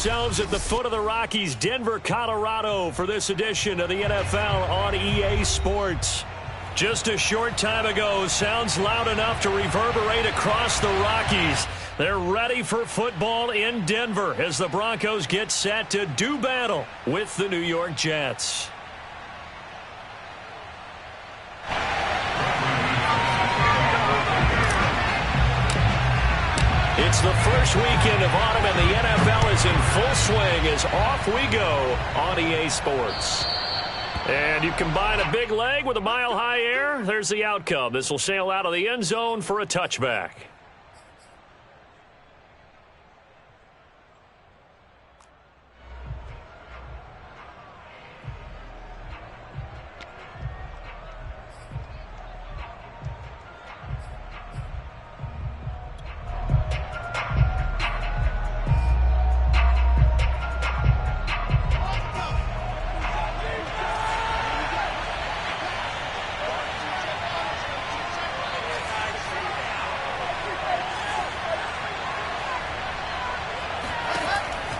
ourselves at the foot of the Rockies, Denver, Colorado, for this edition of the NFL on EA Sports. Just a short time ago, sounds loud enough to reverberate across the Rockies. They're ready for football in Denver as the Broncos get set to do battle with the New York Jets. It's the first weekend of autumn, and the NFL is in full swing as off we go on EA Sports. And you combine a big leg with a mile-high air, there's the outcome. This will sail out of the end zone for a touchback.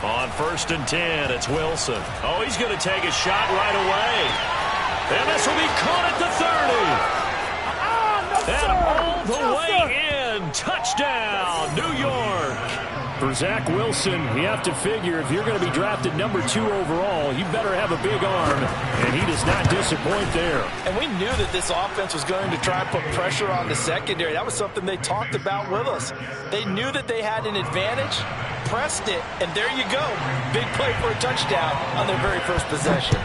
On 1st and 10, it's Wilson. Oh, he's going to take a shot right away. And this will be caught at the 30. And all the way in. Touchdown, New York. For Zach Wilson, you have to figure if you're going to be drafted number 2 overall, you better have a big arm, and he does not disappoint there. And we knew that this offense was going to try and put pressure on the secondary. That was something they talked about with us. They knew that they had an advantage, pressed it, and there you go. Big play for a touchdown on their very first possession.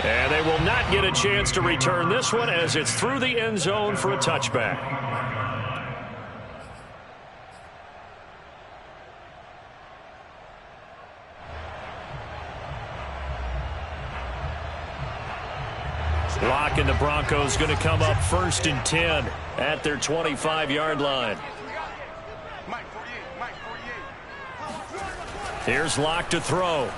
And they will not get a chance to return this one as it's through the end zone for a touchback. Lock and the Broncos going to come up 1st and 10 at their 25-yard line. Here's Lock to throw.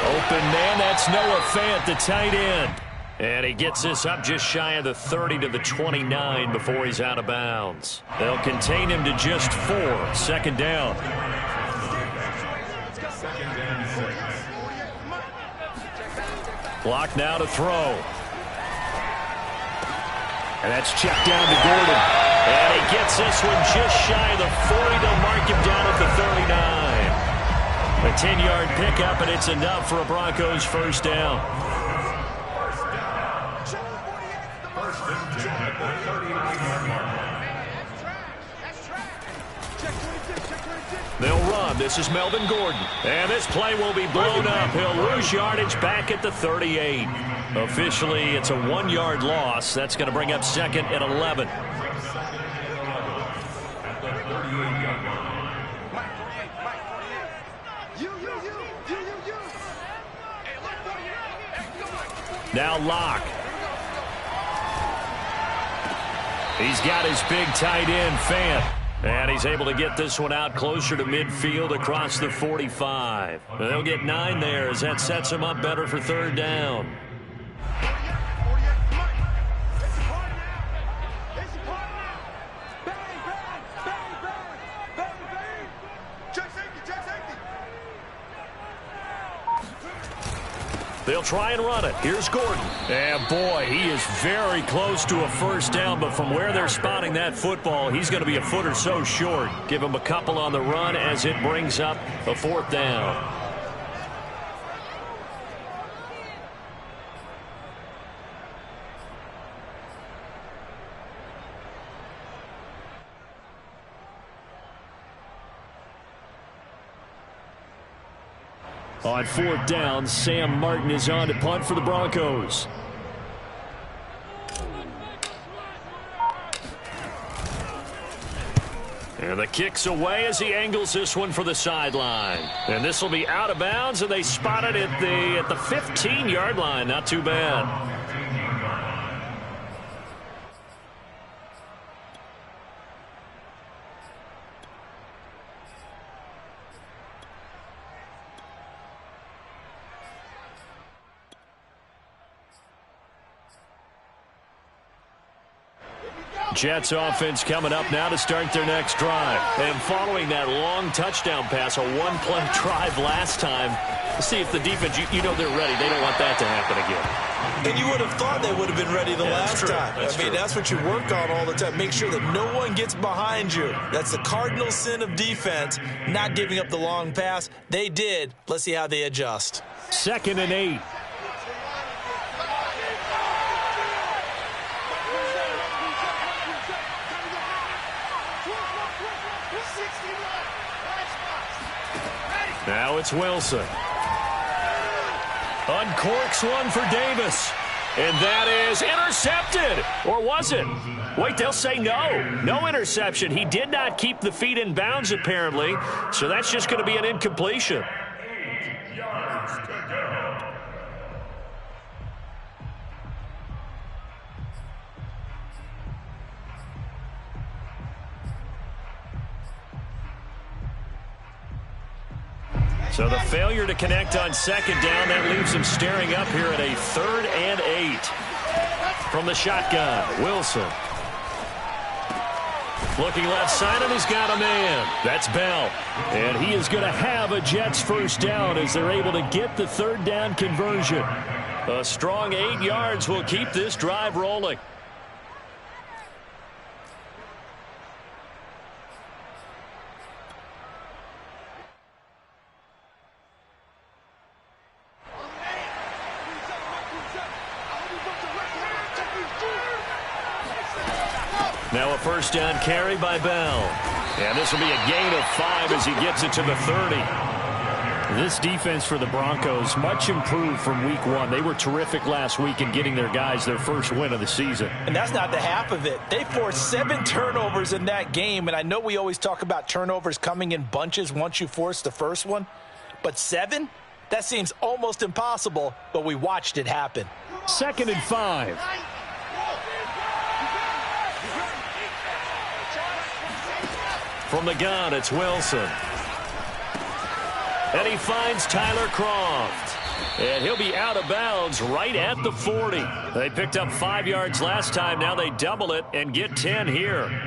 Open man, that's Noah Fant, the tight end. And he gets this up just shy of the 30 to the 29 before he's out of bounds. They'll contain him to just 4. 2nd down. Clock now to throw. And that's checked down to Gordon. And he gets this one just shy of the 40. They'll mark him down at the 39. A 10-yard pickup, and it's enough for a Broncos first down. They'll run. This is Melvin Gordon. And this play will be blown up. He'll lose yardage back at the 38. Officially, it's a 1-yard loss. That's going to bring up 2nd and 11. Now Locke. He's got his big tight end, Fant. And he's able to get this one out closer to midfield across the 45. They'll get 9 there as that sets him up better for 3rd down. They'll try and run it. Here's Gordon. And boy, he is very close to a first down, but from where they're spotting that football, he's going to be a foot or so short. Give him a couple on the run as it brings up a 4th down. On 4th down, Sam Martin is on to punt for the Broncos. And the kick's away as he angles this one for the sideline. And this will be out of bounds, and they spot it at the 15-yard line. Not too bad. Jets offense coming up now to start their next drive. And following that long touchdown pass, a one-play drive last time, see if the defense, you know they're ready. They don't want that to happen again. And you would have thought they would have been ready the last time. I mean, that's what you work on all the time. Make sure that no one gets behind you. That's the cardinal sin of defense, not giving up the long pass. They did. Let's see how they adjust. 2nd and 8. Now it's Wilson. Uncorks one for Davis. And that is intercepted. Or was it? Wait, they'll say no. No interception. He did not keep the feet in bounds, apparently. So that's just going to be an incompletion. So the failure to connect on 2nd down, that leaves him staring up here at a 3rd and 8. From the shotgun, Wilson. Looking left side, and he's got a man. That's Bell. And he is going to have a Jets first down as they're able to get the 3rd down conversion. A strong 8 yards will keep this drive rolling. Now a first down carry by Bell. And this will be a gain of 5 as he gets it to the 30. This defense for the Broncos, much improved from week 1. They were terrific last week in getting their guys their first win of the season. And that's not the half of it. They forced 7 turnovers in that game. And I know we always talk about turnovers coming in bunches once you force the first one. But 7? That seems almost impossible, but we watched it happen. 2nd and 5. From the gun, it's Wilson. And he finds Tyler Croft. And he'll be out of bounds right at the 40. They picked up 5 yards last time. Now they double it and get 10 here.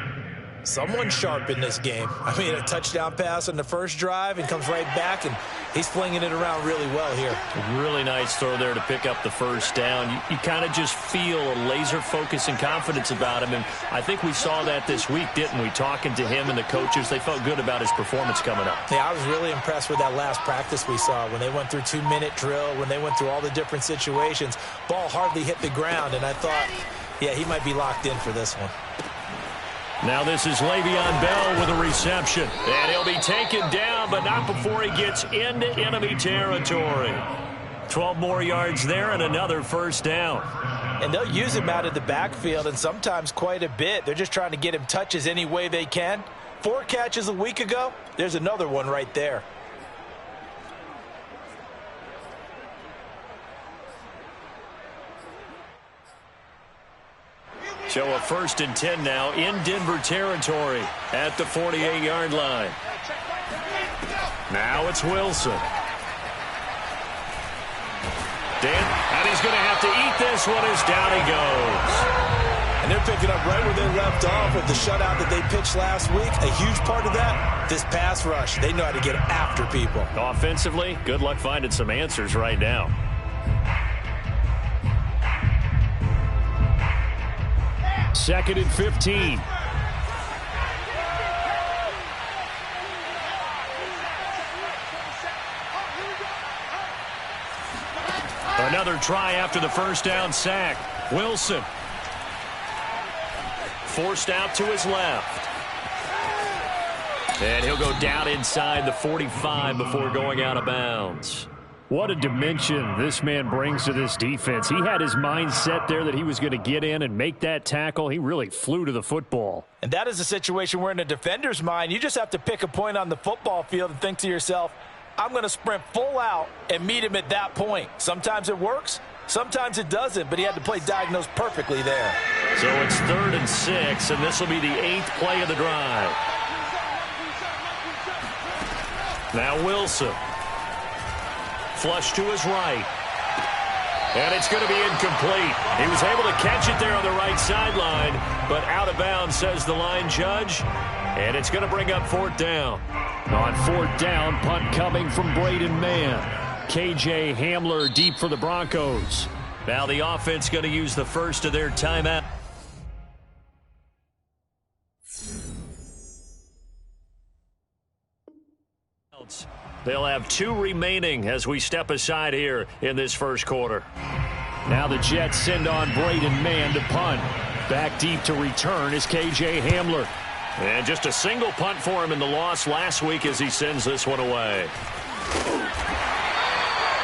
Someone sharp in this game. I mean, a touchdown pass on the first drive and comes right back, and he's flinging it around really well here. Really nice throw there to pick up the first down. You kind of just feel a laser focus and confidence about him, and I think we saw that this week, didn't we? Talking to him and the coaches, they felt good about his performance coming up. Yeah, I was really impressed with that last practice we saw when they went through 2-minute drill, when they went through all the different situations. Ball hardly hit the ground, and I thought, yeah, he might be locked in for this one. Now this is Le'Veon Bell with a reception. And he'll be taken down, but not before he gets into enemy territory. 12 more yards there and another first down. And they'll use him out of the backfield, and sometimes quite a bit. They're just trying to get him touches any way they can. 4 catches a week ago. There's another one right there. So a 1st and 10 now in Denver territory at the 48-yard line. Now it's Wilson. And he's going to have to eat this one as down he goes. And they're picking up right where they left off with the shutout that they pitched last week. A huge part of that, this pass rush. They know how to get after people. Offensively, good luck finding some answers right now. Second and 15. Another try after the first down sack. Wilson. Forced out to his left. And he'll go down inside the 45 before going out of bounds. What a dimension this man brings to this defense. He had his mind set there that he was going to get in and make that tackle. He really flew to the football. And that is a situation where in a defender's mind, you just have to pick a point on the football field and think to yourself, I'm going to sprint full out and meet him at that point. Sometimes it works, sometimes it doesn't, but he had to play diagnosed perfectly there. So it's 3rd and 6, and this will be the 8th play of the drive. Now Wilson. Flush to his right. And it's going to be incomplete. He was able to catch it there on the right sideline, but out of bounds, says the line judge. And it's going to bring up fourth down. On fourth down, punt coming from Braden Mann. KJ Hamler deep for the Broncos. Now the offense going to use the first of their timeout. They'll have 2 remaining as we step aside here in this first quarter. Now the Jets send on Braden Mann to punt. Back deep to return is KJ Hamler. And just a single punt for him in the loss last week as he sends this one away.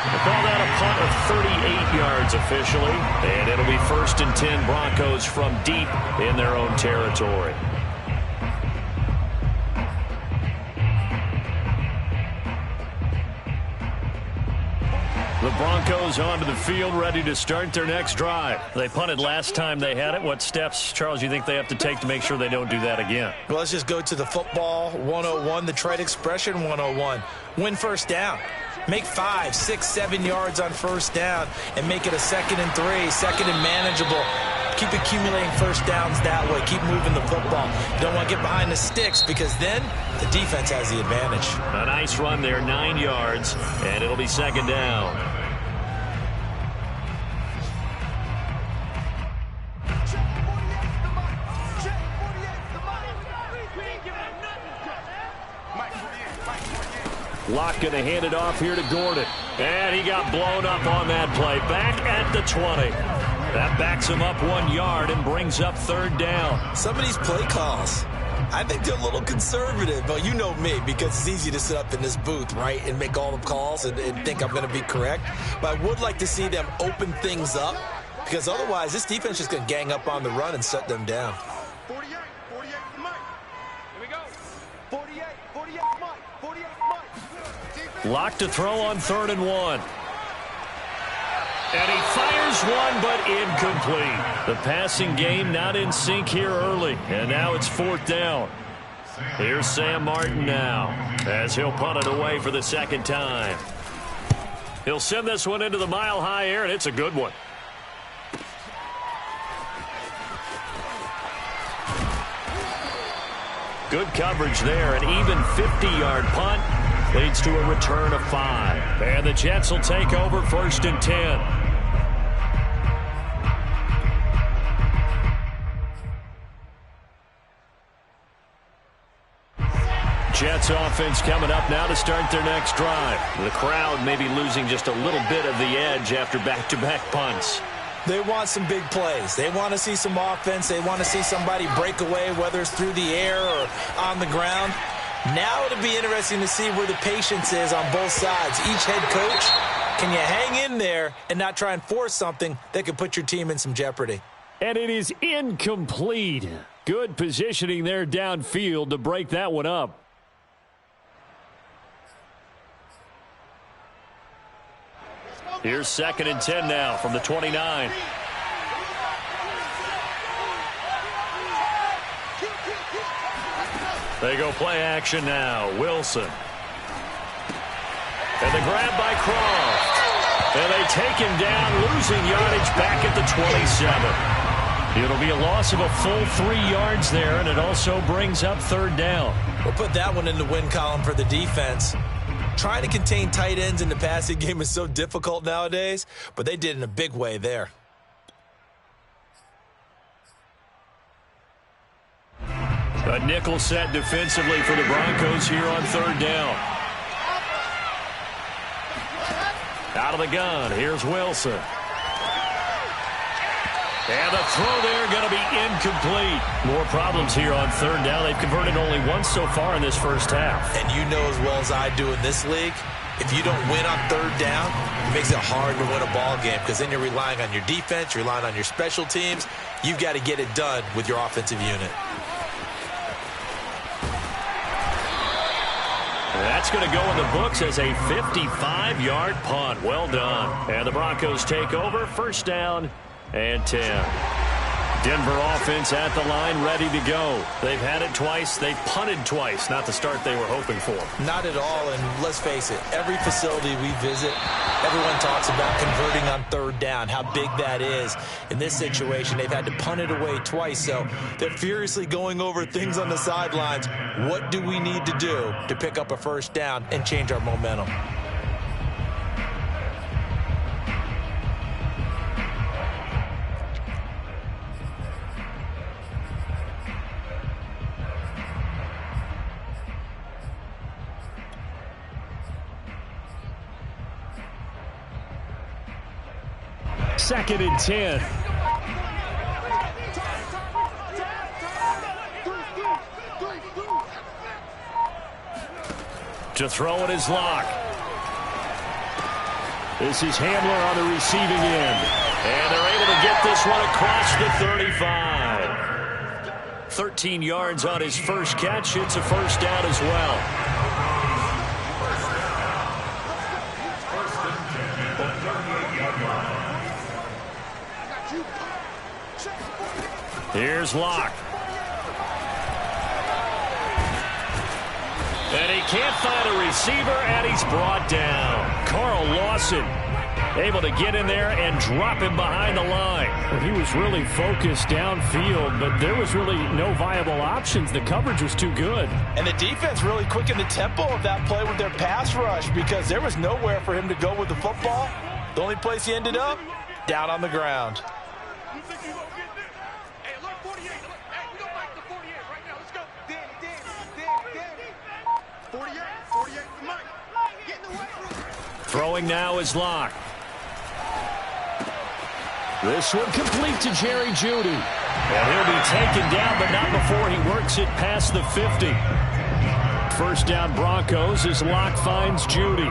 They call that a punt of 38 yards officially. And it'll be 1st and 10 Broncos from deep in their own territory. The Broncos onto the field, ready to start their next drive. They punted last time they had it. What steps, Charles, you think they have to take to make sure they don't do that again? Well, let's just go to the football 101, the trade expression 101. Win first down. Make 5, 6, 7 yards on first down and make it a 2nd and 3, 2nd and manageable. Keep accumulating first downs that way. Keep moving the football. You don't want to get behind the sticks because then the defense has the advantage. A nice run there, 9 yards, and it'll be 2nd down. Locke going to hand it off here to Gordon. And he got blown up on that play. Back at the 20. That backs him up 1 yard and brings up 3rd down. Some of these play calls, I think they're a little conservative. But you know me, because it's easy to sit up in this booth, right, and make all the calls and think I'm going to be correct. But I would like to see them open things up, because otherwise this defense is just going to gang up on the run and shut them down. 48 for Mike. Here we go. 48 Mike. 48 Mike. Locke to throw on 3rd and 1. And he fires one, but incomplete. The passing game not in sync here early. And now it's 4th down. Here's Sam Martin now as he'll punt it away for the 2nd time. He'll send this one into the mile-high air, and it's a good one. Good coverage there. An even 50-yard punt leads to a return of 5. And the Jets will take over 1st and 10. Jets offense coming up now to start their next drive. The crowd may be losing just a little bit of the edge after back-to-back punts. They want some big plays. They want to see some offense. They want to see somebody break away, whether it's through the air or on the ground. Now it'll be interesting to see where the patience is on both sides. Each head coach, can you hang in there and not try and force something that could put your team in some jeopardy? And it is incomplete. Good positioning there downfield to break that one up. Here's 2nd and 10 now from the 29. They go play action now. Wilson. And the grab by Croft. And they take him down, losing yardage back at the 27. It'll be a loss of a full 3 yards there, and it also brings up 3rd down. We'll put that one in the win column for the defense. Trying to contain tight ends in the passing game is so difficult nowadays, but they did in a big way there. A nickel set defensively for the Broncos here on 3rd down. Out of the gun, here's Wilson. And the throw there going to be incomplete. More problems here on 3rd down. They've converted only once so far in this first half. And you know as well as I do in this league, if you don't win on 3rd down, it makes it hard to win a ball game because then you're relying on your defense, you're relying on your special teams. You've got to get it done with your offensive unit. That's going to go in the books as a 55-yard punt. Well done. And the Broncos take over, 1st down and 10. Denver offense at the line, ready to go. They've had it twice. They've punted twice. Not the start they were hoping for. Not at all, and let's face it, every facility we visit, everyone talks about converting on third down, how big that is. In this situation, they've had to punt it away twice, so they're furiously going over things on the sidelines. What do we need to do to pick up a first down and change our momentum? Second and 10. To throw it is Locke. This is Hamler on the receiving end. And they're able to get this one across the 35. 13 yards on his first catch. It's a first down as well. Here's Locke. And he can't find a receiver, and he's brought down. Carl Lawson able to get in there and drop him behind the line. Well, he was really focused downfield, but there was really no viable options. The coverage was too good. And the defense really quickened the tempo of that play with their pass rush because there was nowhere for him to go with the football. The only place he ended up, down on the ground. Throwing now is Locke. This one complete to Jerry Jeudy. And he'll be taken down, but not before he works it past the 50. First down Broncos as Locke finds Jeudy.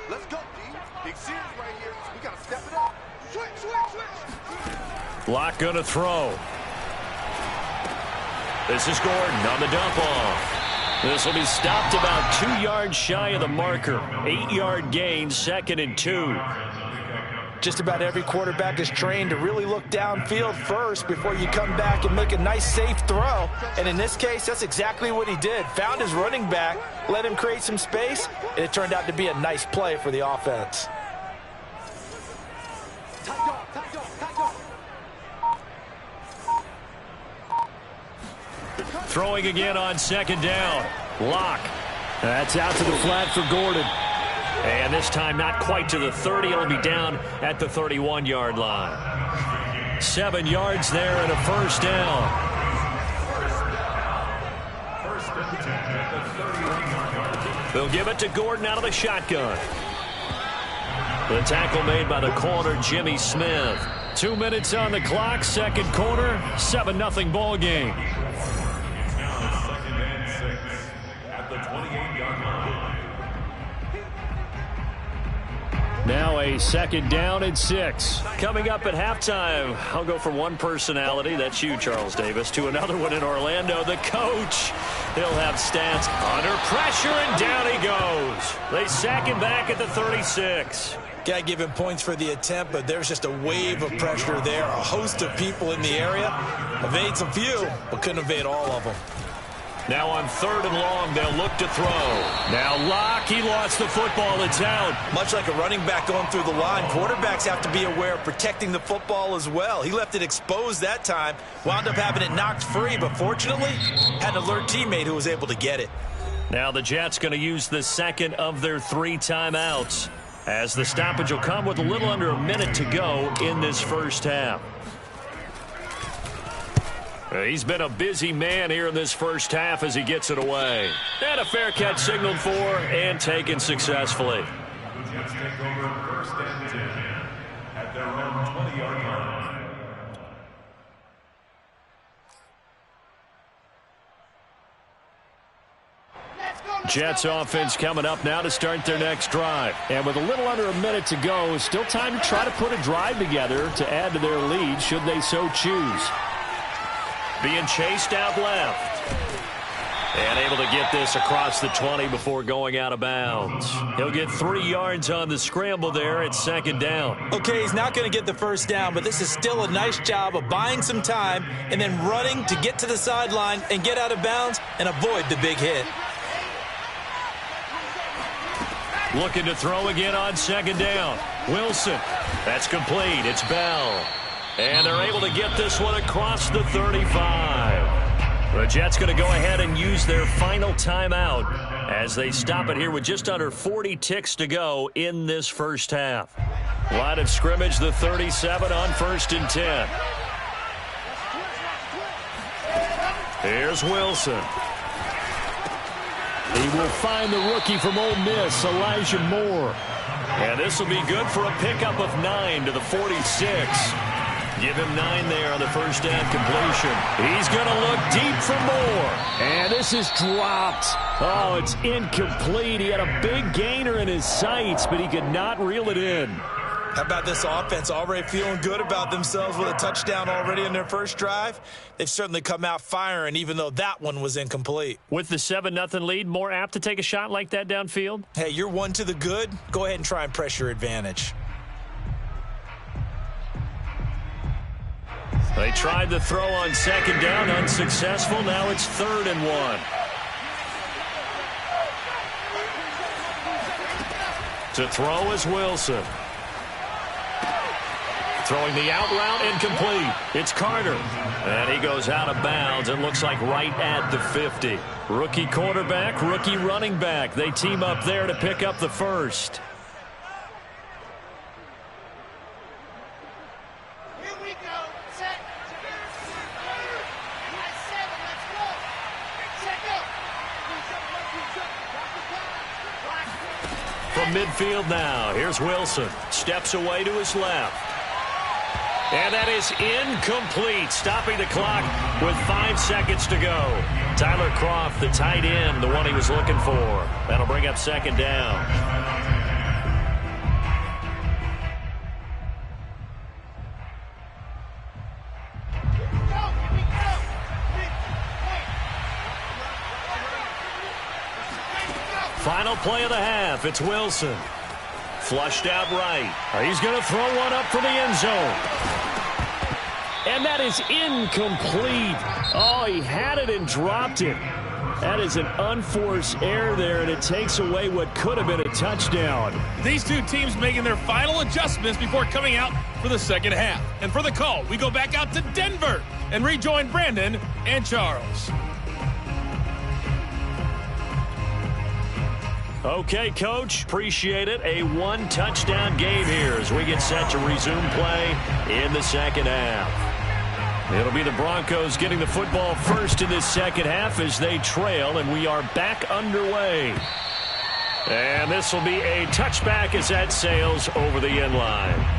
Let's go, D. Big series right here. We got to step it up. Switch. Locke gonna throw. This is Gordon on the dump off. This will be stopped about 2 yards shy of the marker. 8-yard gain, 2nd and 2. Just about every quarterback is trained to really look downfield first before you come back and make a nice, safe throw. And in this case, that's exactly what he did. Found his running back, let him create some space, and it turned out to be a nice play for the offense. Throwing again on 2nd down. Locke. That's out to the flat for Gordon. And this time not quite to the 30. It'll be down at the 31-yard line. 7 yards there and a first down. They'll give it to Gordon out of the shotgun. The tackle made by the corner, Jimmy Smith. 2 minutes on the clock, second quarter, 7-0 ball game. Now a 2nd down and 6. Coming up at halftime, I'll go from one personality, that's you, Charles Davis, to another one in Orlando, the coach. He'll have stats under pressure, and down he goes. They sack him back at the 36. Got to give him points for the attempt, but there's just a wave of pressure there. A host of people in the area. Evades a few, but couldn't evade all of them. Now on 3rd and long, they'll look to throw. Now Locke, he lost the football. It's out. Much like a running back going through the line, quarterbacks have to be aware of protecting the football as well. He left it exposed that time, wound up having it knocked free, but fortunately, had an alert teammate who was able to get it. Now the Jets going to use the second of their 3 timeouts, as the stoppage will come with a little under a minute to go in this first half. He's been a busy man here in this first half as he gets it away. And a fair catch signaled for and taken successfully. Jets take over 1st and 10 at their own 20-yard line. Jets offense coming up now to start their next drive. And with a little under a minute to go, still time to try to put a drive together to add to their lead should they so choose. Being chased out left. And able to get this across the 20 before going out of bounds. He'll get 3 yards on the scramble there at second down. Okay, he's not going to get the first down, but this is still a nice job of buying some time and then running to get to the sideline and get out of bounds and avoid the big hit. Looking to throw again on second down. Wilson. That's complete. It's Bell. And they're able to get this one across the 35. The Jets going to go ahead and use their final timeout as they stop it here with just under 40 ticks to go in this first half. Line of scrimmage, the 37 on 1st and 10. Here's Wilson. He will find the rookie from Ole Miss, Elijah Moore. And this will be good for a pickup of 9 to the 46. Give him 9 there on the first down completion. He's going to look deep for more. And this is dropped. Oh, it's incomplete. He had a big gainer in his sights, but he could not reel it in. How about this offense already feeling good about themselves with a touchdown already in their first drive? They've certainly come out firing, even though that one was incomplete. With the 7-0 lead, more apt to take a shot like that downfield? Hey, you're one to the good. Go ahead and try and press your advantage. They tried the throw on second down, unsuccessful. Now it's 3rd and 1. To throw is Wilson. Throwing the out route, incomplete. It's Carter. And he goes out of bounds. It looks like right at the 50. Rookie quarterback, rookie running back. They team up there to pick up the first. From midfield now, here's Wilson. Steps away to his left. And that is incomplete, stopping the clock with 5 seconds to go. Tyler Croft, the tight end, the one he was looking for. That'll bring up second down. Final play of the half. It's Wilson. Flushed out right. He's going to throw one up for the end zone. And that is incomplete. Oh, he had it and dropped it. That is an unforced error there, and it takes away what could have been a touchdown. These two teams making their final adjustments before coming out for the second half. And for the call, we go back out to Denver and rejoin Brandon and Charles. Okay, Coach, appreciate it. A 1-touchdown game here as we get set to resume play in the second half. It'll be the Broncos getting the football first in this second half as they trail, and we are back underway. And this will be a touchback as that sails over the end line.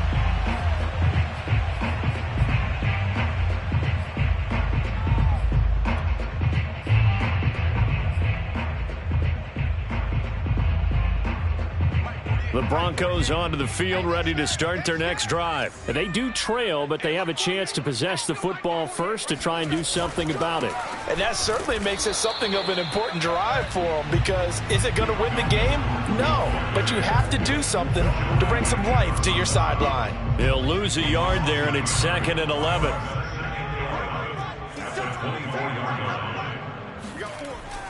The Broncos onto the field, ready to start their next drive. They do trail, but they have a chance to possess the football first to try and do something about it. And that certainly makes it something of an important drive for them, because is it going to win the game? No, but you have to do something to bring some life to your sideline. He'll lose a yard there, and it's 2nd and 11.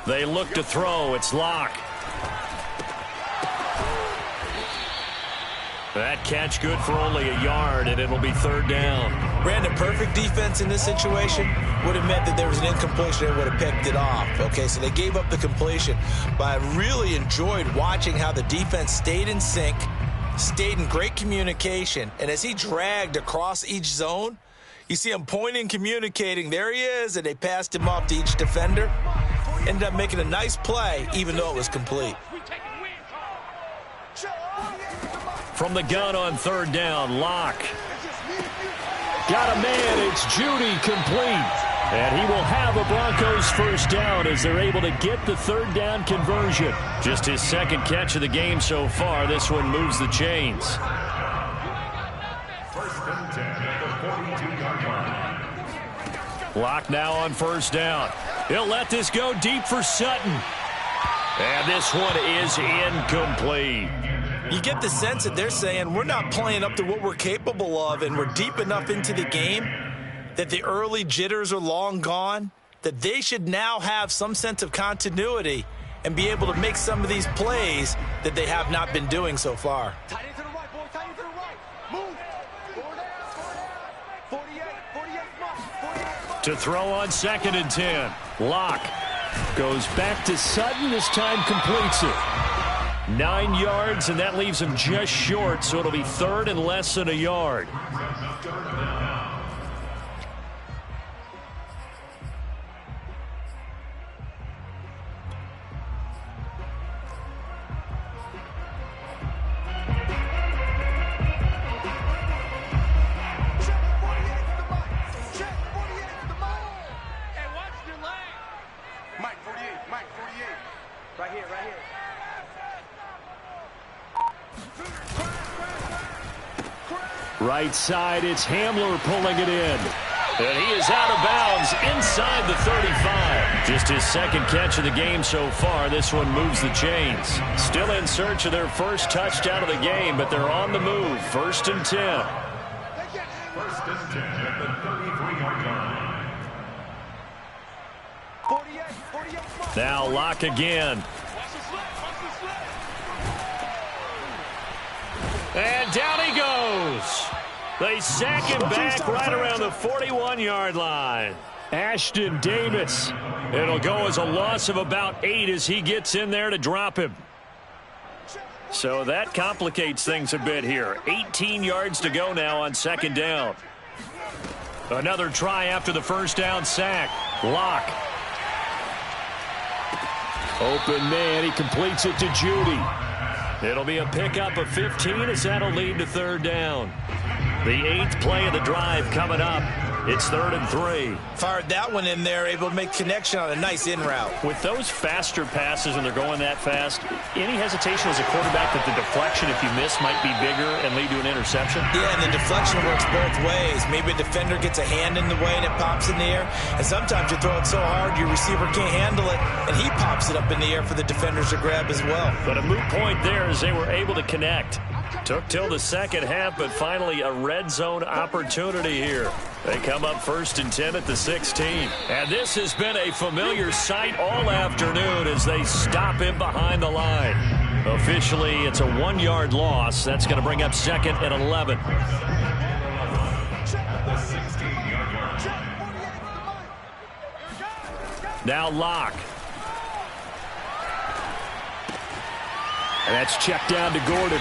They look to throw. It's Locke. That catch good for only a yard, and it'll be 3rd down. Brandon, perfect defense in this situation would have meant that there was an incompletion and would have picked it off. Okay, so they gave up the completion. But I really enjoyed watching how the defense stayed in sync, stayed in great communication, and as he dragged across each zone, you see him pointing, communicating. There he is, and they passed him off to each defender. Ended up making a nice play, even though it was complete. From the gun on 3rd down, Locke. Got a man, it's Judy, complete. And he will have a Broncos first down as they're able to get the 3rd down conversion. Just his 2nd catch of the game so far. This one moves the chains. 1st and 10 at the 42-yard line. Locke now on 1st down. He'll let this go deep for Sutton. And this one is incomplete. You get the sense that they're saying we're not playing up to what we're capable of, and we're deep enough into the game that the early jitters are long gone, that they should now have some sense of continuity and be able to make some of these plays that they have not been doing so far. Tight end to the right, boy. Tight end to the right. Move. 48, 48, To throw on 2nd and 10. Locke goes back to Sutton. This time completes it. 9 yards, and that leaves him just short, so it'll be 3rd and less than a yard. Right side, it's Hamler pulling it in. And he is out of bounds inside the 35. Just his 2nd catch of the game so far. This one moves the chains. Still in search of their first touchdown of the game, but they're on the move. 1st and 10. 1st and 10 at the 33-yard line. Now Locke again. And down he goes. They sack him back right around the 41-yard line. Ashton Davis. It'll go as a loss of about 8 as he gets in there to drop him. So that complicates things a bit here. 18 yards to go now on 2nd down. Another try after the 1st down sack. Locke. Open man. He completes it to Judy. It'll be a pickup of 15 as that'll lead to 3rd down. The 8th play of the drive coming up. It's 3rd and 3. Fired that one in there, able to make connection on a nice in route. With those faster passes and they're going that fast, any hesitation as a quarterback that the deflection, if you miss, might be bigger and lead to an interception? Yeah, and the deflection works both ways. Maybe a defender gets a hand in the way and it pops in the air. And sometimes you throw it so hard your receiver can't handle it, and he pops it up in the air for the defenders to grab as well. But a moot point there as they were able to connect. Took till the 2nd half, but finally a red zone opportunity here. They come up 1st and 10 at the 16. And this has been a familiar sight all afternoon as they stop him behind the line. Officially, it's a 1-yard loss. That's going to bring up 2nd and 11. Now Locke. And that's checked down to Gordon.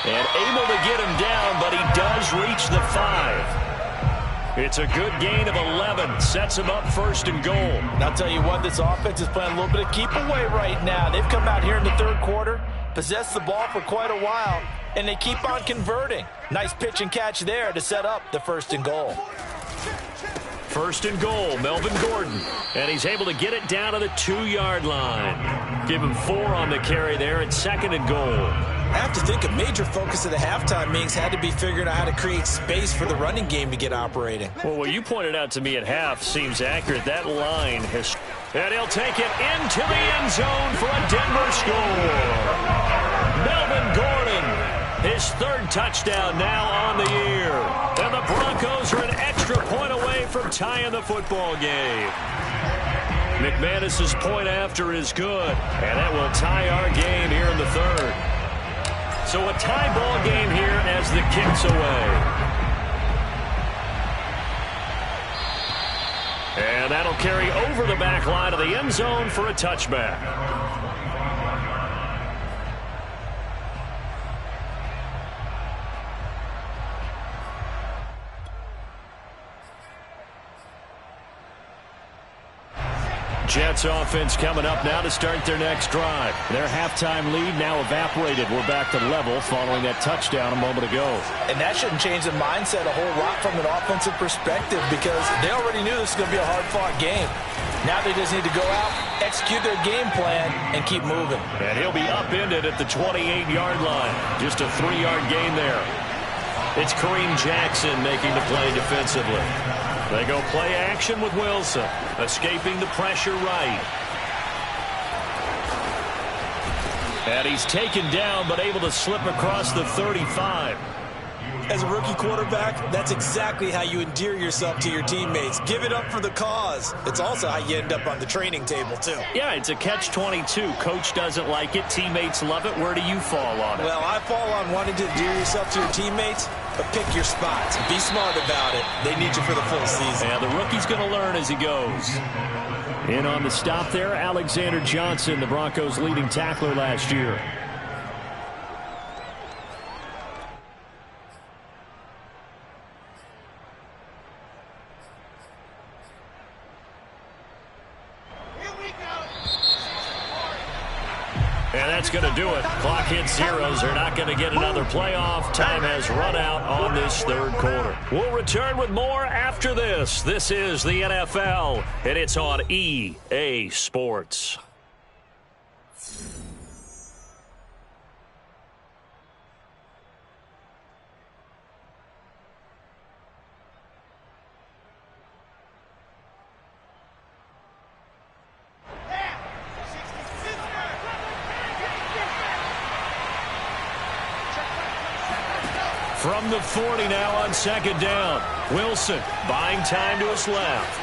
And able to get him down, but he does reach the 5. It's a good gain of 11. Sets him up 1st and goal. And I'll tell you what, this offense is playing a little bit of keep away right now. They've come out here in the 3rd quarter, possessed the ball for quite a while, and they keep on converting. Nice pitch and catch there to set up the 1st and goal. 1st and goal, Melvin Gordon. And he's able to get it down to the 2-yard line. Give him 4 on the carry there at 2nd and goal. I have to think a major focus of the halftime meetings had to be figuring out how to create space for the running game to get operating. Well, what you pointed out to me at half seems accurate. That line has... And he'll take it into the end zone for a Denver score. Melvin Gordon, his 3rd touchdown now on the year. And the Broncos are an extra point away from tying the football game. McManus's point after is good, and that will tie our game here in the 3rd. So a tie ball game here as the kick's away. And that'll carry over the back line of the end zone for a touchback. Jets offense coming up now to start their next drive. Their halftime lead now evaporated. We're back to level following that touchdown a moment ago. And that shouldn't change the mindset a whole lot from an offensive perspective because they already knew this was going to be a hard-fought game. Now they just need to go out, execute their game plan, and keep moving. And he'll be upended at the 28-yard line. Just a 3-yard gain there. It's Kareem Jackson making the play defensively. They go play action with Wilson, escaping the pressure right. And he's taken down, but able to slip across the 35. As a rookie quarterback, that's exactly how you endear yourself to your teammates. Give it up for the cause. It's also how you end up on the training table, too. Yeah, it's a catch-22. Coach doesn't like it. Teammates love it. Where do you fall on it? Well, I fall on wanting to endear yourself to your teammates, but pick your spots. Be smart about it. They need you for the full season. Yeah, the rookie's going to learn as he goes. In on the stop there, Alexander Johnson, the Broncos' leading tackler last year. And that's going to do it. Clock hits zeros. They're not going to get another playoff. Time has run out on this third quarter. We'll return with more after this. This is the NFL, and it's on EA Sports. From the 40 now on second down. Wilson buying time to his left.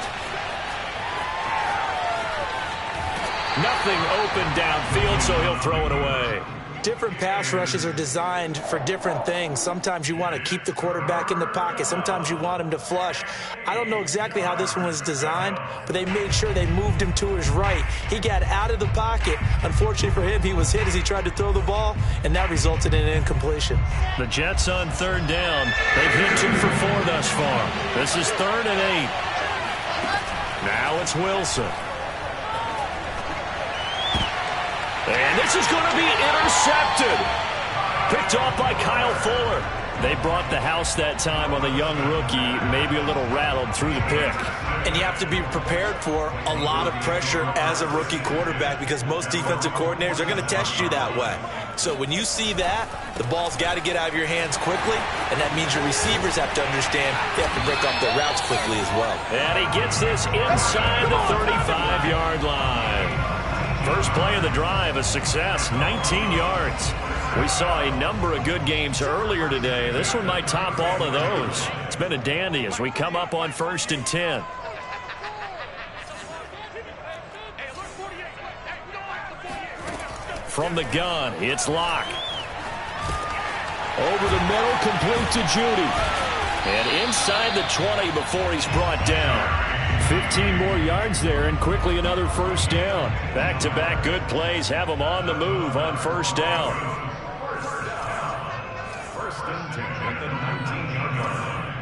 Nothing open downfield, so he'll throw it away. Different pass rushes are designed for different things. Sometimes you want to keep the quarterback in the pocket. Sometimes you want him to flush. I don't know exactly how this one was designed, but they made sure they moved him to his right. He got out of the pocket. Unfortunately for him, he was hit as he tried to throw the ball, and that resulted in an incompletion. The Jets on third down. They've hit 2 for 4 thus far. This is 3rd and 8. Now it's Wilson. And this is going to be intercepted. Picked off by Kyle Fuller. They brought the house that time on the young rookie, maybe a little rattled through the pick. And you have to be prepared for a lot of pressure as a rookie quarterback because most defensive coordinators are going to test you that way. So when you see that, the ball's got to get out of your hands quickly, and that means your receivers have to understand they have to break off their routes quickly as well. And he gets this inside the 35-yard line. First play of the drive, a success, 19 yards. We saw a number of good games earlier today. This one might top all of those. It's been a dandy as we come up on 1st and 10. From the gun, it's Locke. Over the middle, complete to Judy. And inside the 20 before he's brought down. 15 more yards there and quickly another first down. Back-to-back good plays have them on the move on first down. First and 10 at the 19-yard line.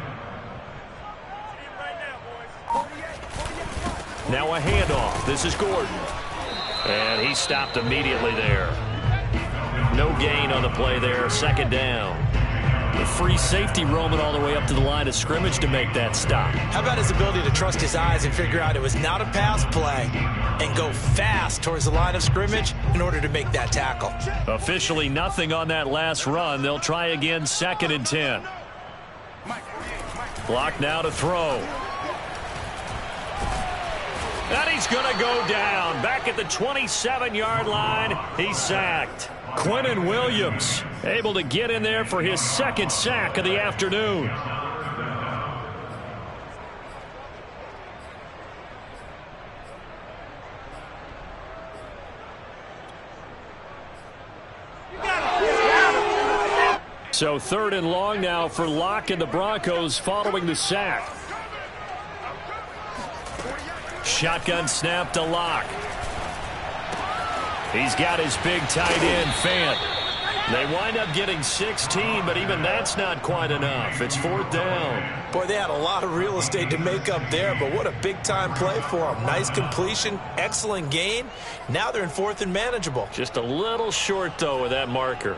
Now a handoff. This is Gordon. And he stopped immediately there. No gain on the play there. Second down. The free safety roaming all the way up to the line of scrimmage to make that stop. How about his ability to trust his eyes and figure out it was not a pass play and go fast towards the line of scrimmage in order to make that tackle? Officially nothing on that last run. They'll try again 2nd and 10. Block now to throw. And he's going to go down. Back at the 27-yard line, he's sacked. Quinnen Williams able to get in there for his 2nd sack of the afternoon. So 3rd and long now for Locke and the Broncos following the sack. Shotgun snap to Locke. He's got his big tight end, Fant. They wind up getting 16, but even that's not quite enough. It's 4th down. Boy, they had a lot of real estate to make up there, but what a big-time play for them. Nice completion, excellent gain. Now they're in 4th and manageable. Just a little short, though, with that marker.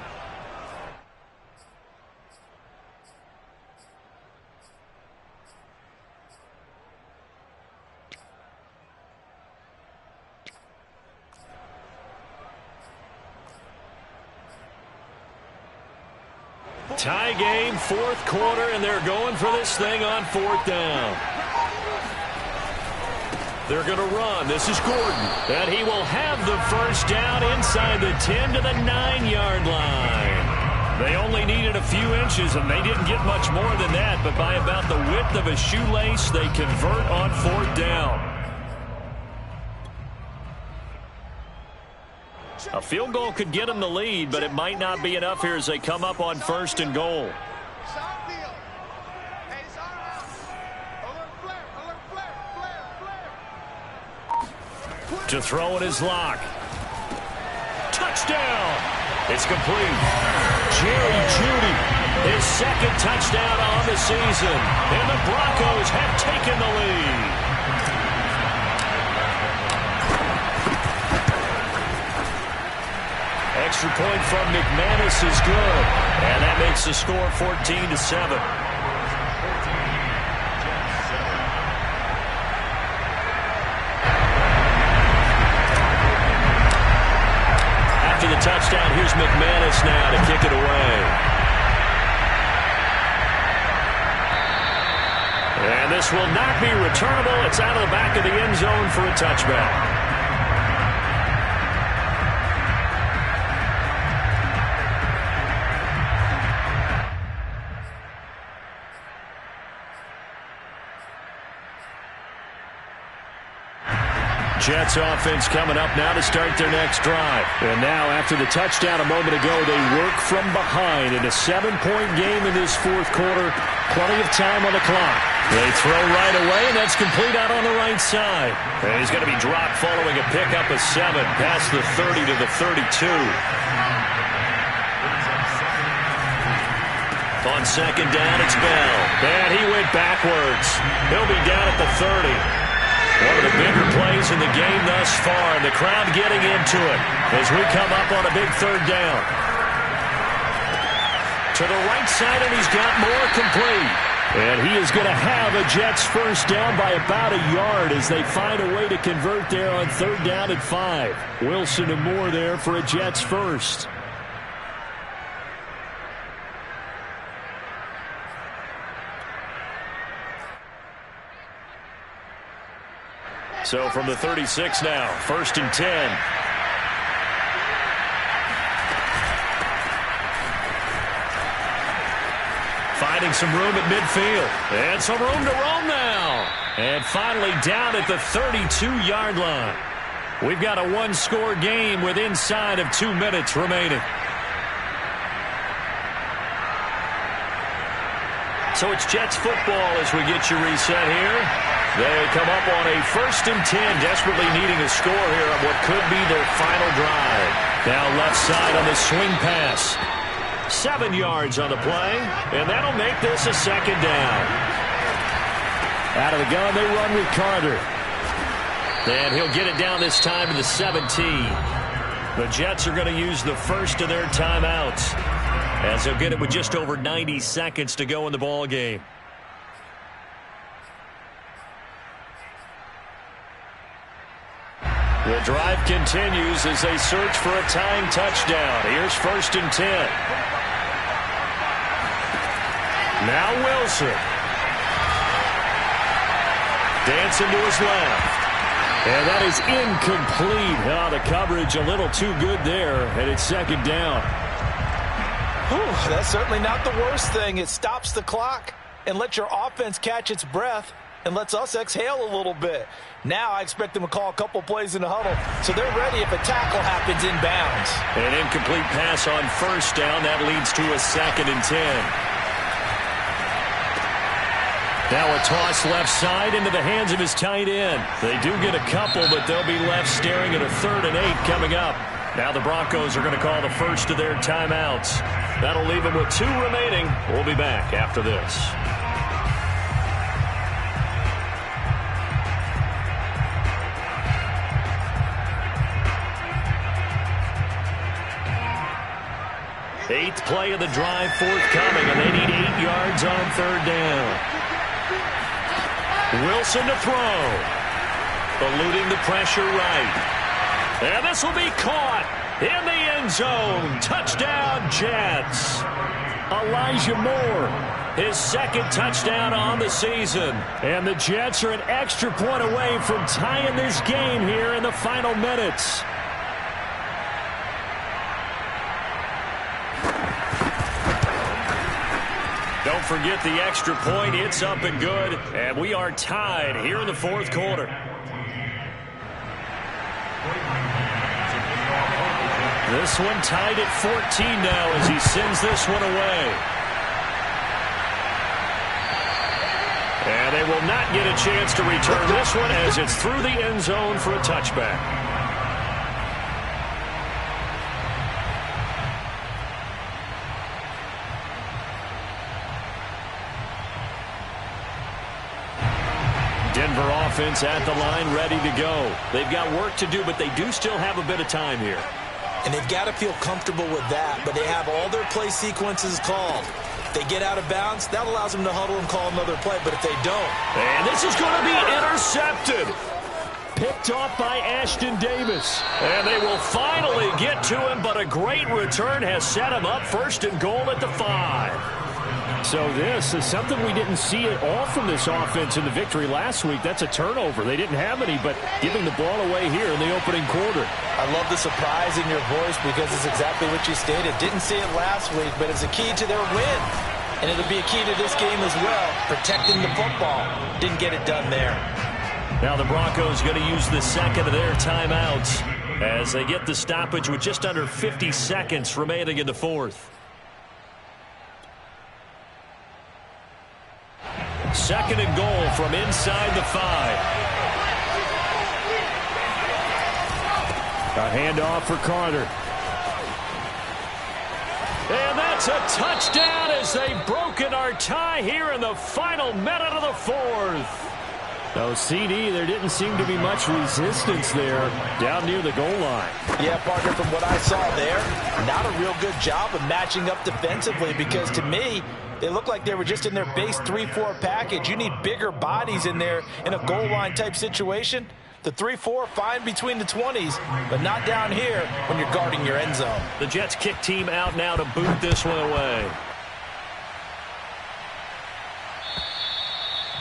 Tie game, 4th quarter, and they're going for this thing on 4th down. They're going to run. This is Gordon. And he will have the first down inside the 10 to the 9-yard line. They only needed a few inches, and they didn't get much more than that. But by about the width of a shoelace, they convert on 4th down. A field goal could get them the lead, but it might not be enough here as they come up on 1st and goal. To throw in his lock. Touchdown! It's complete. Jerry Jeudy, his 2nd touchdown on the season. And the Broncos have taken the lead. Extra point from McManus is good. And that makes the score 14-7. After the touchdown, here's McManus now to kick it away. And this will not be returnable. It's out of the back of the end zone for a touchback. Jets offense coming up now to start their next drive. And now, after the touchdown a moment ago, they work from behind in a 7-point game in this 4th quarter. Plenty of time on the clock. They throw right away, and that's complete out on the right side. And he's going to be dropped following a pickup of 7 past the 30 to the 32. On 2nd down, it's Bell. And he went backwards. He'll be down at the 30. One of the bigger plays in the game thus far, and the crowd getting into it as we come up on a big 3rd down. To the right side, and he's got more complete. And he is going to have a Jets first down by about a yard as they find a way to convert there on 3rd down and 5. Wilson and Moore there for a Jets first. So from the 36 now, 1st and 10. Finding some room at midfield. And some room to roam now. And finally down at the 32-yard line. We've got a 1-score game with inside of 2 minutes remaining. So it's Jets football as we get you reset here. They come up on a 1st and 10, desperately needing a score here on what could be their final drive. Now left side on the swing pass. 7 yards on the play, and that'll make this a 2nd down. Out of the gun, they run with Carter. And he'll get it down this time to the 17. The Jets are going to use the first of their timeouts, as they'll get it with just over 90 seconds to go in the ball game. The drive continues as they search for a tying touchdown. Here's 1st and 10. Now Wilson. Dancing to his left. And that is incomplete. Oh, the coverage a little too good there, and it's 2nd down. Whew, that's certainly not the worst thing. It stops the clock and lets your offense catch its breath and lets us exhale a little bit. Now I expect them to call a couple plays in the huddle, so they're ready if a tackle happens inbounds. An incomplete pass on 1st down. That leads to a 2nd and 10. Now a toss left side into the hands of his tight end. They do get a couple, but they'll be left staring at a 3rd and 8 coming up. Now the Broncos are going to call the first of their timeouts. That'll leave them with 2 remaining. We'll be back after this. Eighth play of the drive forthcoming, and they need 8 yards on 3rd down. Wilson to throw. Eluding the pressure right. And this will be caught in the end zone. Touchdown, Jets. Elijah Moore. his second touchdown on the season. And the Jets are an extra point away from tying this game here in the final minutes. Don't forget the extra point. It's up and good. And we are tied here in the fourth quarter. This one tied at 14 now as he sends this one away. And they will not get a chance to return this one as it's through the end zone for a touchback. Denver offense at the line, ready to go. They've got work to do, but they do still have a bit of time here. And they've got to feel comfortable with that, but they have all their play sequences called. If they get out of bounds, that allows them to huddle and call another play, but if they don't... And this is going to be intercepted. Picked off by Ashton Davis. And they will finally get to him, but a great return has set him up first and goal at the 5. So this is something we didn't see at all from this offense in the victory last week. That's a turnover. They didn't have any, but giving the ball away here in the opening quarter. I love the surprise in your voice because it's exactly what you stated. Didn't see it last week, but it's a key to their win. And it'll be a key to this game as well, protecting the football. Didn't get it done there. Now the Broncos going to use the second of their timeouts as they get the stoppage with just under 50 seconds remaining in the fourth. Second and goal from inside the 5. A handoff for Carter. And that's a touchdown as they've broken our tie here in the final minute of the fourth. So, CD, there didn't seem to be much resistance there down near the goal line. Yeah, partner, from what I saw there, not a real good job of matching up defensively because to me, they look like they were just in their base 3-4 package. You need bigger bodies in there in a goal line type situation. The 3-4, fine between the 20s, but not down here when you're guarding your end zone. The Jets kick team out now to boot this one away.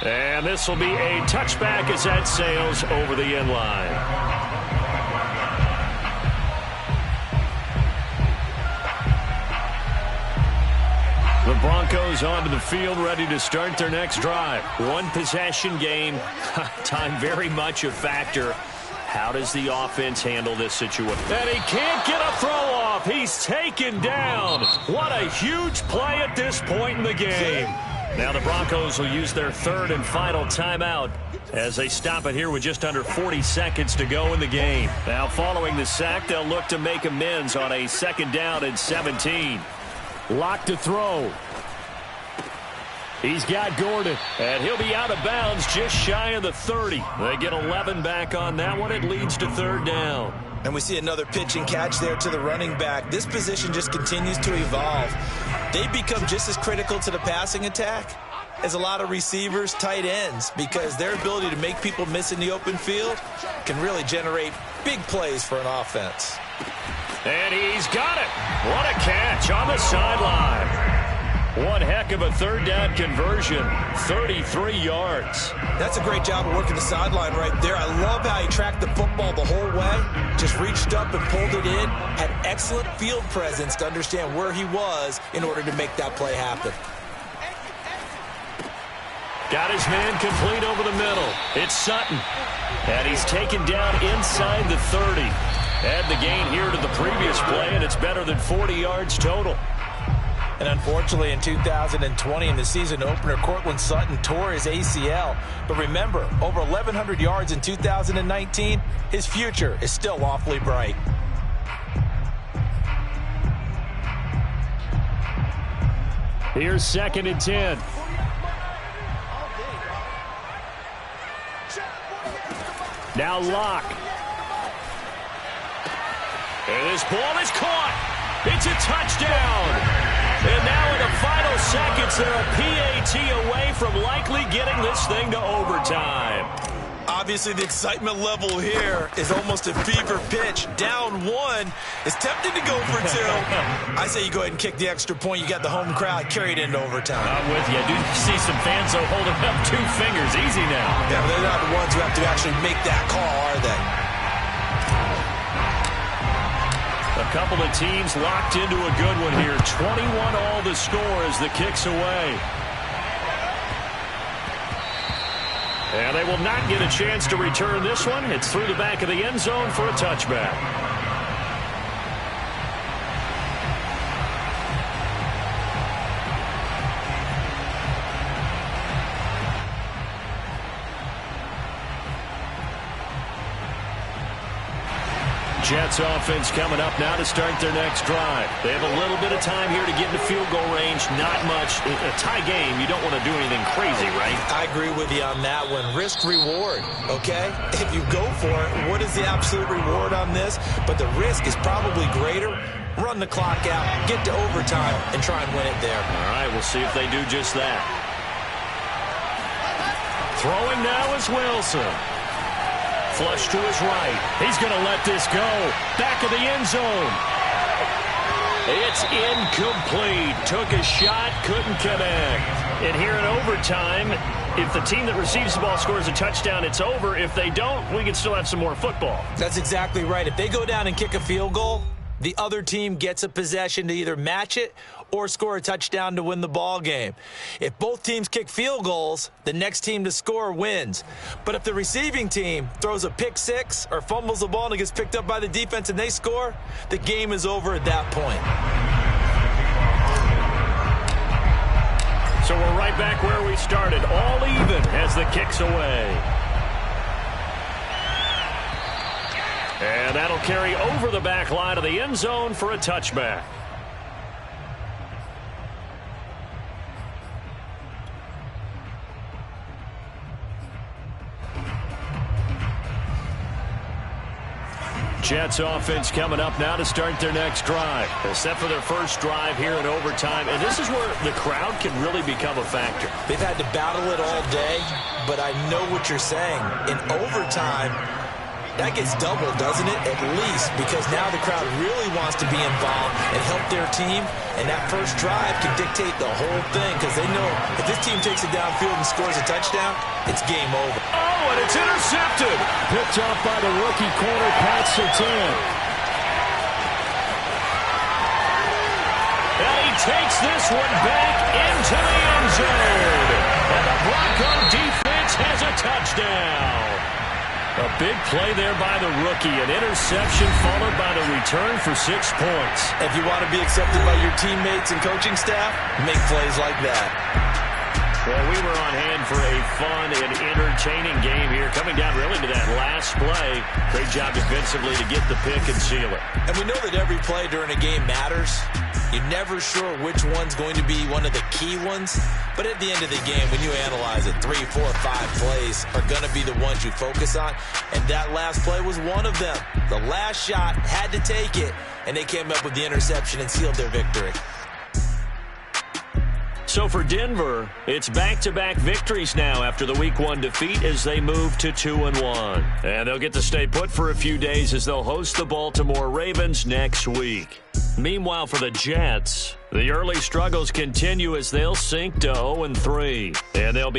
And this will be a touchback as that sails over the end line. The Broncos onto the field, ready to start their next drive. One possession game. Time very much a factor. How does the offense handle this situation? And he can't get a throw off. He's taken down. What a huge play at this point in the game. Now the Broncos will use their third and final timeout as they stop it here with just under 40 seconds to go in the game. Now following the sack, they'll look to make amends on a second down and 17. Lock to throw. He's got Gordon. And he'll be out of bounds just shy of the 30. They get 11 back on that one. It leads to third down. And we see another pitch and catch there to the running back. This position just continues to evolve. They become just as critical to the passing attack as a lot of receivers, tight ends, because their ability to make people miss in the open field can really generate big plays for an offense. And he's got it. What a catch on the sideline. One heck of a third down conversion, 33 yards. That's a great job of working the sideline right there. I love how he tracked the football the whole way, just reached up and pulled it in, had excellent field presence to understand where he was in order to make that play happen. Got his man complete over the middle. It's Sutton. And he's taken down inside the 30. Add the gain here to the previous play, and it's better than 40 yards total. And unfortunately, in 2020, in the season opener, Cortland Sutton tore his ACL. But remember, over 1,100 yards in 2019, his future is still awfully bright. Here's second and 10. Now Locke. And this ball is caught. It's a touchdown. And now in the final seconds, they're a PAT away from likely getting this thing to overtime. Obviously, the excitement level here is almost a fever pitch. Down one. It's tempting to go for two. I say you go ahead and kick the extra point. You got the home crowd. Carry it into overtime. I'm with you. I do see some fans, though, holding up 2 fingers. Easy now. Yeah, but they're not the ones who have to actually make that call, are they? A couple of teams locked into a good one here. 21 all the score as the kick's away. And they will not get a chance to return this one. It's through the back of the end zone for a touchback. Jets offense coming up now to start their next drive. They have a little bit of time here to get into field goal range. Not much. A tie game, you don't want to do anything crazy, right? I agree with you on that one. Risk-reward, okay? If you go for it, what is the absolute reward on this? But the risk is probably greater. Run the clock out, get to overtime, and try and win it there. All right, we'll see if they do just that. Throwing now is Wilson. Flush to his right. He's going to let this go. Back of the end zone. It's incomplete. Took a shot, couldn't connect. And here in overtime, if the team that receives the ball scores a touchdown, it's over. If they don't, we can still have some more football. That's exactly right. If they go down and kick a field goal, the other team gets a possession to either match it or score a touchdown to win the ball game. If both teams kick field goals, the next team to score wins. But if the receiving team throws a pick six or fumbles the ball and it gets picked up by the defense and they score, the game is over at that point. So we're right back where we started. All even as the kick's away. And that'll carry over the back line of the end zone for a touchback. Jets offense coming up now to start their next drive. They're set for their first drive here in overtime, and this is where the crowd can really become a factor. They've had to battle it all day, but I know what you're saying. In overtime, that gets doubled, doesn't it? At least, because now the crowd really wants to be involved and help their team, and that first drive can dictate the whole thing because they know if this team takes it downfield and scores a touchdown, it's game over. Oh, and it's intercepted. Picked off by the rookie corner, Pat Surtain. And he takes this one back into the end zone. And the Bronco defense has a touchdown. A big play there by the rookie. An interception followed by the return for 6 points. If you want to be accepted by your teammates and coaching staff, make plays like that. Well, we were on hand for a fun and entertaining game here. Coming down really to that last play. Great job defensively to get the pick and seal it. And we know that every play during a game matters. You're never sure which one's going to be one of the key ones. But at the end of the game, when you analyze it, 3, 4, 5 plays are going to be the ones you focus on. And that last play was one of them. The last shot had to take it, and they came up with the interception and sealed their victory. So for Denver, it's back-to-back victories now after the Week 1 defeat as they move to 2-1. And they'll get to stay put for a few days as they'll host the Baltimore Ravens next week. Meanwhile, for the Jets, the early struggles continue as they'll sink to 0-3. And they'll be